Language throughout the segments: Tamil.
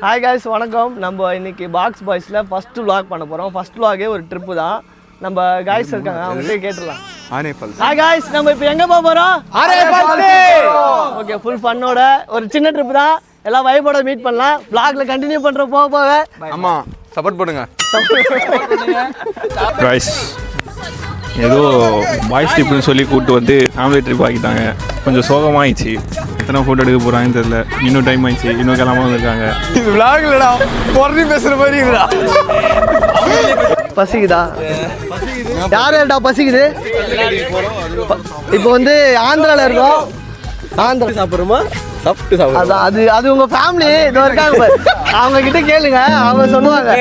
ஹாய் காய்ஸ், வணக்கம். நம்ம இன்னைக்கு பாக்ஸ் பாய்ஸில் ஃபஸ்ட்டு vlog பண்ண போகிறோம். ஃபஸ்ட் vlogே ஒரு ட்ரிப்பு தான். நம்ம காய்ஸ் இருக்காங்க, அவங்கள்ட்ட கேட்டுடலாம். ஹாய் காய்ஸ், நம்ம இப்போ எங்கே போக போகிறோம்? ஓகே, ஃபுல் ஃபன்னோட ஒரு சின்ன ட்ரிப்பு தான். எல்லாம் வைபோட மீட் பண்ணலாம். vlogல கண்டினியூ பண்ணுற போக ஆமாம், சப்போர்ட் பண்ணுங்க காய்ஸ். ஏதோ பாய்ஸ் ட்ரிப்னு சொல்லி கூப்பிட்டு வந்து ஃபேமிலி ட்ரிப் ஆக்கிட்டாங்க. கொஞ்சம் சோகமாகிடுச்சு. எத்தனை ஃபோட்டோ எடுக்க போகிறாங்கன்னு தெரியல. இன்னும் டைம் ஆயிடுச்சு, இன்னும் கிளம்ப வந்திருக்காங்க. இது விளாக்லடா, குறைஞ்சி பேசுகிற மாதிரி இருக்குடா. பசிக்குதா? யாருடா பசிக்குது? இப்போ வந்து ஆந்திராவில் இருக்கோம். ஆந்திரா சாப்பிட்றோமா? சாப்பிட்டு சாப்பிடுறோம். அது உங்கள் ஃபேமிலி இதோ இருக்காங்க பாரு, அவங்க கிட்ட கேளுங்க, அவங்க சொல்லுவாங்க.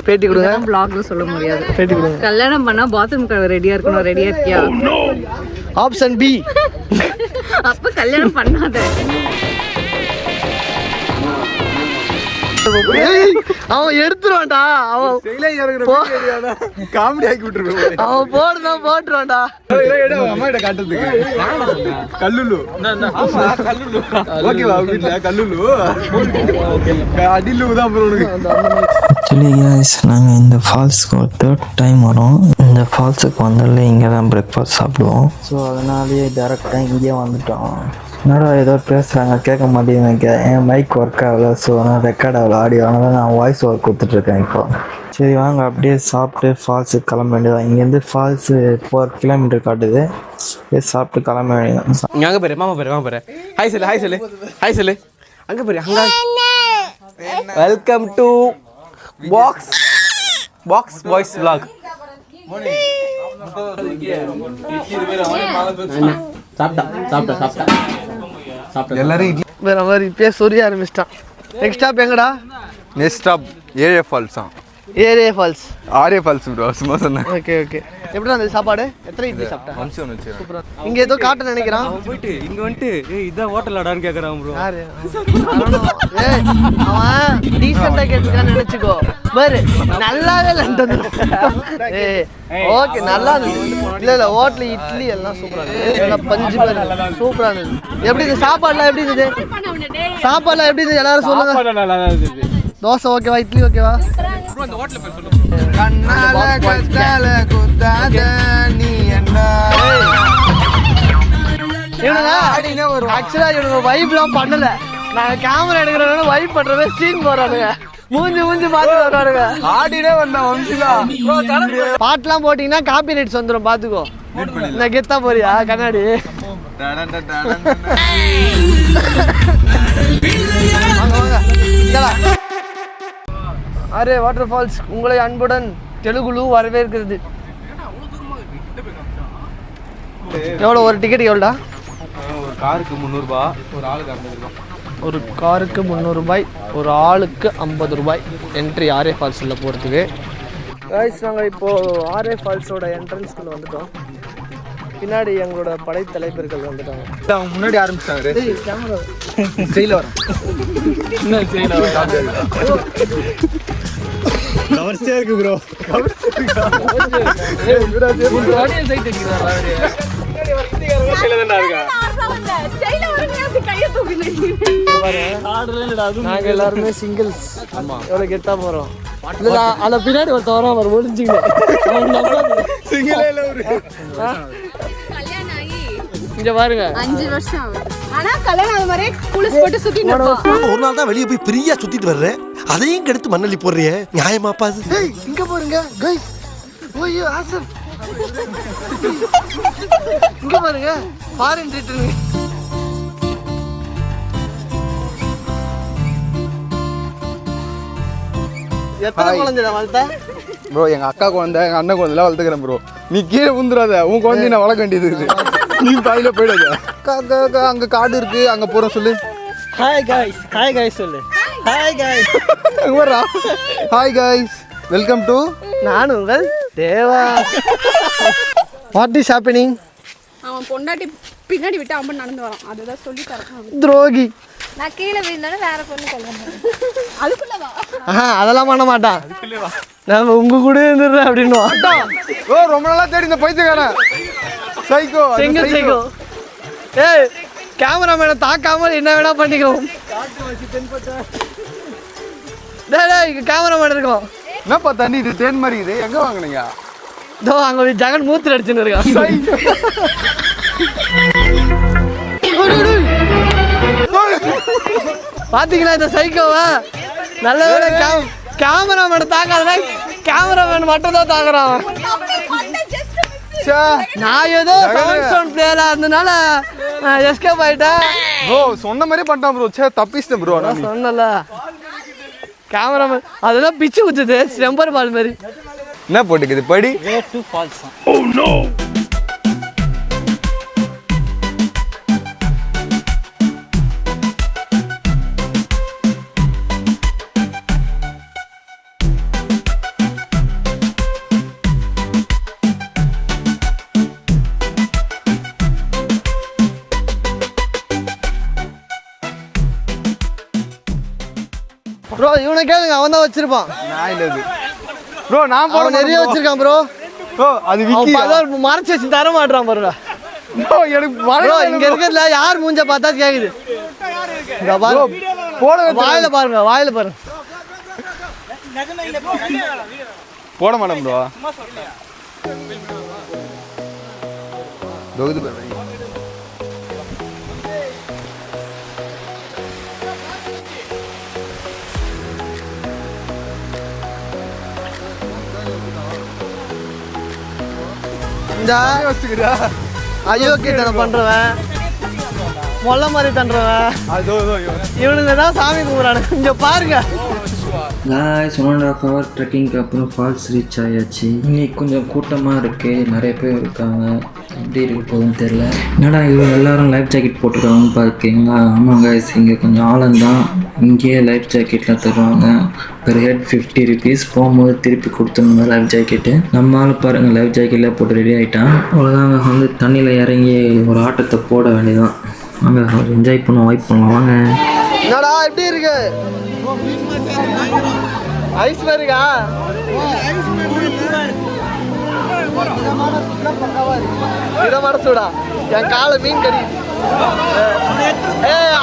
பேட்டி கொடுங்க. vlogல சொல்ல முடியாது. பேட்டி கொடுங்க. கல்யாணம் பண்ணா பாத்ரூம் கழுவ ரெடியா இருக்கணும். ரெடியா இருக்கியா? Option B. அப்ப கல்யாணம் பண்ணாத. அவன் எடுத்துருவான்டா. அவன் காமெடி ஆக்கி விட்டுருவேன். அவன் போடுதான் போட்டுருவான்டா. அம்மா கிட்ட காட்டுறதுக்கு கல்லுலு ஓகேவா? வீட்டுல கல்லுலு அடிலு தான் ஆக்சுவலி கைஸ், நாங்கள் இந்த ஃபால்ஸுக்கு ஒரு 3rd டைம் வரோம். இந்த ஃபால்ஸுக்கு வந்தாலே இங்கே தான் பிரேக்ஃபாஸ்ட் சாப்பிடுவோம். ஸோ அதனாலேயே டேரெக்டாக இங்கேயே வந்துட்டோம். என்னடா ஏதோ பேசுகிறாங்க, கேட்க மாட்டேங்குது. என் மைக் ஒர்க் ஆகலை, ஸோ நான் ரெக்கார்ட் ஆகலை ஆடியோ. அதனால் நான் வாய்ஸ் ஒர்க் கொடுத்துட்ருக்கேன் இப்போ. சரி வாங்க, அப்படியே சாப்பிட்டு ஃபால்ஸுக்கு கிளம்ப வேண்டியதான். இங்கேருந்து ஃபால்ஸு 4 கிலோமீட்டர் காட்டுது. அப்படியே சாப்பிட்டு கிளம்ப வேண்டியதான். அங்கே பேர் மாமா பேர் மாமா பேர் ஹாய் சொல்லு ஹாய் சொல்லு ஹாய் சொல்லு. அங்கே பேர் அங்கே. Welcome to box boys vlog. எல்லாரும் வேற மாதிரி இப்பயே சொரிய ஆரம்பிச்சிட்டான். நெக்ஸ்ட் ஸ்டாப் எங்கடா? நெக்ஸ்ட் ஸ்டாப் ஏரியா ஃபால்ஸ் தான். Area falls. Ariya falls bro, சும்மா சொன்னேன். Okay okay. எப்படிடா அந்த சாப்பாடு? எத்தனை இட்லி சாப்பிட்டா? வம்சம் வச்சு சூப்பரா. இங்க ஏதோ காட்ட நினைக்கிறான். போயிட்டு இங்கே வந்துட்டு இதான் ஹோட்டலாடான்னு கேட்குறான் ப்ரோ. யாரு? ஏய், அவன் டீசெண்டா கேட்டுக்கான்னு நினைச்சுக்கோ. பாரு, நல்லாவே இல்லைன்றது. ஏய், ஓகே, நல்லா இருந்துச்சு. இல்ல ஹோட்டல் இட்லி எல்லாம் சூப்பரா இருந்துச்சு. எல்லாம் பஞ்சு பாரு, சூப்பரா இருந்துச்சு. எப்படி இருந்துச்சு சாப்பாடுலாம்? எப்படி இருந்துச்சு சாப்பாடுலாம்? எப்படி இருந்துச்சு எல்லாரும் சொல்லுங்க. தோசை ஓகேவா? இட்லி ஓகேவா? ஆக்சுவலா இவங்க வைப்லாம் பண்ணல. நாங்க கேமரா எடுக்கிறவங்க வைப் பண்றவே சீன் போறானுங்க. மூஞ்சி பார்த்து வர்றானுங்க. ஆடினே வந்தான் வம்சிலா. பாட்டுலாம் போட்டீங்கன்னா காப்பி ரைட்ஸ் வந்துடும், பாத்துக்கோ. நான் கெத்தா போறியா கண்ணாடி? அரே வாட்டர் ஃபால்ஸ் உங்களை அன்புடன் தெலுங்குலு வரவேற்கிறது. எவ்வளோ ஒரு டிக்கெட்? எவ்வளோடா? ஒரு காருக்கு 300 ரூபாய், ஒரு ஆளுக்கு 50 ரூபாய். ஒரு காருக்கு 300 ரூபாய், ஒரு ஆளுக்கு 50 ரூபாய் என்ட்ரி ஆர்ஏ ஃபால்ஸில் போகிறதுக்கு. காய்ஸ், நாங்கள் இப்போது ஆர்ஏ ஃபால்ஸோட என்ட்ரன்ஸ்குள்ளே வந்துட்டோம். பின்னாடி எங்களோட படைத்தலைவர்கள் வந்துட்டாங்க. முன்னாடி ஆரம்பிச்சாங்க. கவர்ச்சியா இருக்கு ப்ரோ. நாங்க எல்லாருமே சிங்கிள்ஸ். எவ்வளவு கெத்தா போறோம். அந்த பின்னாடி ஒருத்த வரோம், அவர் முடிஞ்சுங்க. இங்க பாருங்க, 5 வருஷம் ஆனா கல்யாணம் ஆன மாதிரியே குளிச்சு போட்டு சுத்திட்டு இருப்போம். ஒரு நாள் தான் வெளியே போய் பிரியா சுத்திட்டு வர்றேன், அதையும் கெடுத்து மண்ணள்ளி போடுறியே, நியாயமாப்பா அது? இங்க பாருங்க கைஸ். ஓய்யோ ஆசம். இங்க பாருங்க, ஃபாரின் ரிட்டர்ன். எத்தனை குழந்தை வளர்த்த ப்ரோ? எங்க அக்கா குழந்தை, எங்க அண்ணன் குழந்தைலாம் வளர்த்துக்கிறேன் ப்ரோ. நீ கீழே விழுந்துடாத, உன் குழந்தைய நான் வளர்க்க வேண்டியது இருக்குது. நீ பாதியில போயிடாத. அங்க காடு இருக்கு, அங்க போறோம் சொல்லு. Hi guys. ஹாய் காய்ஸ் சொல்லு. Hi guys. Hi guys, welcome to நான் உங்கள் தேவா. What is happening? அவன் பொண்டாட்டி பின்னாடி விட்டு அவன் நடந்து வரான். அதுதான் சொல்லி தரேன். துரோகி. நான் கீழே விழுந்தாலும் வேற பொண்ணு கொள்ளுங்க. அதுக்குள்ளவா? அதெல்லாம் பண்ண மாட்டான். நாங்க உங்க கூட இருந்துடுறேன் அப்படின்னு. ஓ ரொம்ப நாளா தேடி இந்த பைத்தியக்காரன் சைக்கோ சைக்கோ. ஏய் கேமராமேனை தாக்காம என்ன வேணா பண்ணிக்கிறோம். இங்க கேமராமேன் இருக்கோம். என்னப்பா தண்ணி இது தேன் மாதிரி இது எங்க வாங்குனீங்க? இதோ அங்க ஒரு ஜெகன் மூத்துல அடிச்சுன்னு இருக்கான். பாத்தீங்களா இந்த சைக்கோவா? நல்ல வேலை கேமராமேன் தாக்காதனா கேமராமேன் மட்டும் தான் தாக்குறான். நான் ஏதோ சவுண்ட் சவுண்ட் பிளேயரா இருந்தனால எஸ்கேப் ஆயிட்டேன். ப்ரோ சொன்ன மாதிரி பண்ணிட்டான் ப்ரோ. சே தப்பிச்சிட்டேன் ப்ரோ. நான் சொன்னல கேமராமேன் அதெல்லாம் பிச்சு குத்துது ஸ்டெம்பர் பால் மாதிரி. என்ன போட்டுக்குது படி? Oh no. ப்ரோ இவனை கேளுங்க, அவன் தான் வச்சிருப்பான். நான் இல்ல இது ப்ரோ. நான் போட நிறைய வச்சிருக்கான் ப்ரோ. ப்ரோ அது விக்கி மறைச்சு வச்சு தர மாட்டான் பாருங்க. ப்ரோ எனக்கு ப்ரோ இங்க இருக்கிறதுல யார் மூஞ்ச பார்த்தா கேக்குது. இங்க பாருங்க போட வாயில பாருங்க, வாயில பாருங்க. போட மாட்டேன் ப்ரோ. தொகுதி பாருங்க. இந்த அயோக்கியத்தனை பண்றவன் மொல்ல மாதிரி தண்டுறவன் இவனுங்க தான் சாமி கும்பிட்றானுங்க. இங்க பாருங்க guys 1.5 hour ட்ரெக்கிங்க்கு அப்புறம் ஃபால்ஸ் ரீச் ஆயாச்சு. இன்னைக்கு கொஞ்சம் கூட்டமாக இருக்குது, நிறைய பேர் இருக்காங்க. எப்படி இருக்க போகுதுன்னு தெரில. என்னடா இவங்க எல்லோரும் லைஃப் ஜாக்கெட் போட்டுருக்காங்கன்னு பார்க்குறீங்களா? ஆமாம் guys, இங்கே கொஞ்சம் ஆழந்தான். இங்கேயே லைஃப் ஜாக்கெட்லாம் தருவாங்க. Per head 50 rupees. போகும்போது திருப்பி கொடுத்துருங்க லைஃப் ஜாக்கெட்டு. நம்மளால பாருங்கள் லைஃப் ஜாக்கெட்டில் போட்டு ரெடி ஆகிட்டான். அவ்வளோதாங்க, வந்து தண்ணியில் இறங்கி ஒரு ஆட்டத்தை போட வேண்டியதான். வாங்க என்ஜாய் பண்ணுவோம், வைப் பண்ணுவோம் வாங்க. என்னடா எப்படி இருக்கு? ஐஸ் இருக்கா? இதமான சூடா என் காலை மீன் கறி.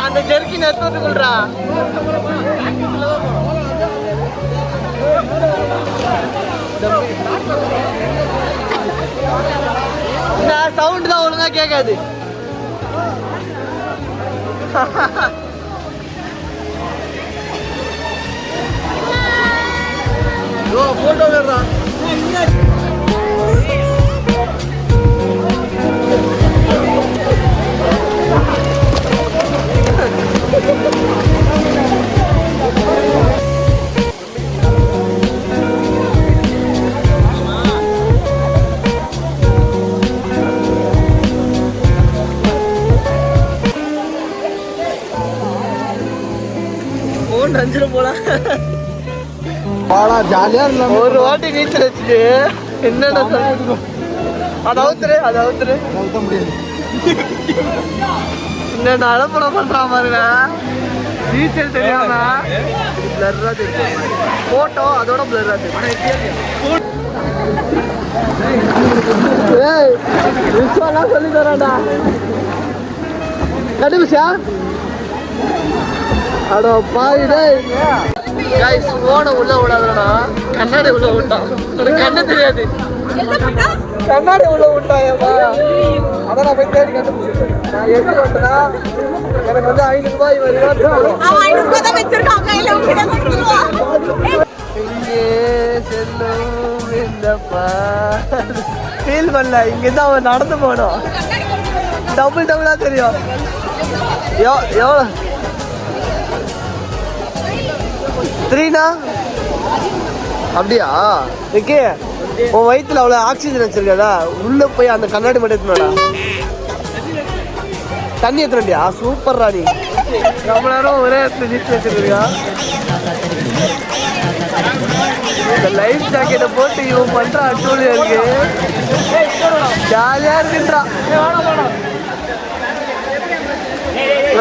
அந்த ஜெர்கின் எடுத்து கொள்றா. சவுண்ட் தான் ஒழுங்கா கேட்காது. போட்டோ வேறான். நஞ்சிட போலாம். ஜாலியா இருந்தா ஒரு வாட்டி நீச்சல் வச்சுட்டு என்னடா அதை அவுத்துரு முடியாது. என்னடா அலப்படம் பண்றான் பாருங்க. நீச்சல் தெரியாம பிளர்ரா தெரியும். போட்டோ அதோட பிளர்ரா தெரியும். விஷயம்லாம் சொல்லி தரான்டா. கண்டுபிடிச்சா அடோ பாய் டேய். गाइस போன உள்ள விடாதடா. கண்ணாடி உள்ள விட்டான். எனக்கு கண்ணு தெரியாது. கண்ணாடி உள்ள விட்டாயேமா. அத நான் போய் தேடி கண்டுபிடிச்சேன். நான் எப்படி வந்தனா எனக்கு வந்து 500 ரூபாய் வருது. அவன் 500 ரூபாய் தான் வச்சிருக்கான் கையில. உன்கிட்ட கொடுத்துருவா. இங்கே செல்லும் இந்த ஃபீல் பண்ணல. இங்க தான் அவன் நடந்து போனோம். டபுளா தெரியும். எவ்வளோ 3னா அப்படியா? ஓகே உன் வயிற்றுல அவ்வளோ ஆக்சிஜன் வச்சிருக்காடா. உள்ள போய் அந்த கண்ணாடி மட்டும் எடுத்துனடா. தண்ணி எத்தனடியா? சூப்பர் ராணி. ரொம்ப நேரம் ஒரே இடத்துல நீச்சல் வச்சிருக்கா. இந்த லைஃப் ஜாக்கெட்டை போட்டு இவன் பண்ற அட்டூழியா இருக்கு. ஜாலியா இருக்குன்றா.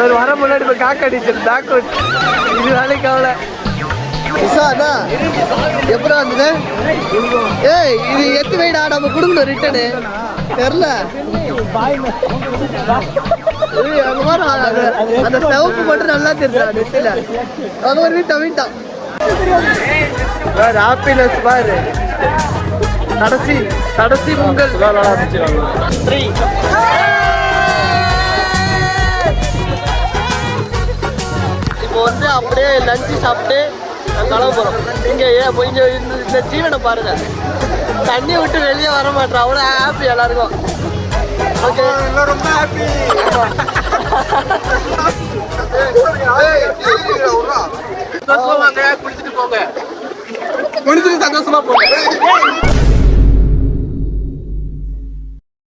ஒரு வர முன்னாடி இப்போ காக்கடிச்சிரு பேக் அவுட். இது வேலைக்கு ஆகல. அண்ணா எப்படா இருந்தது? ஏய் இது எத்து வைடா, நம்ம கொடுக்கணும் ரிட்டனு தெரில. அங்க பாரு அந்த சிவப்பு மட்டும் நல்லா தெரியுதா நெத்தில. அது ஒரு வீட்டான் ஹாப்பினஸ் பாரு. கடைசி பொங்கல். இப்போ வந்து அப்படியே லஞ்சு சாப்பிட்டு கிளம்ப போகிறோம். இங்கே இங்கே இந்த ஜீவனை பாருங்க, தண்ணி விட்டு வெளியே வர மாட்டோம். அவ்வளோ ஹாப்பி எல்லாருக்கும். ஓகே ரொம்ப ஹாப்பி. குளிச்சுட்டு போங்க, குளிச்சுட்டு சந்தோஷமா போங்க.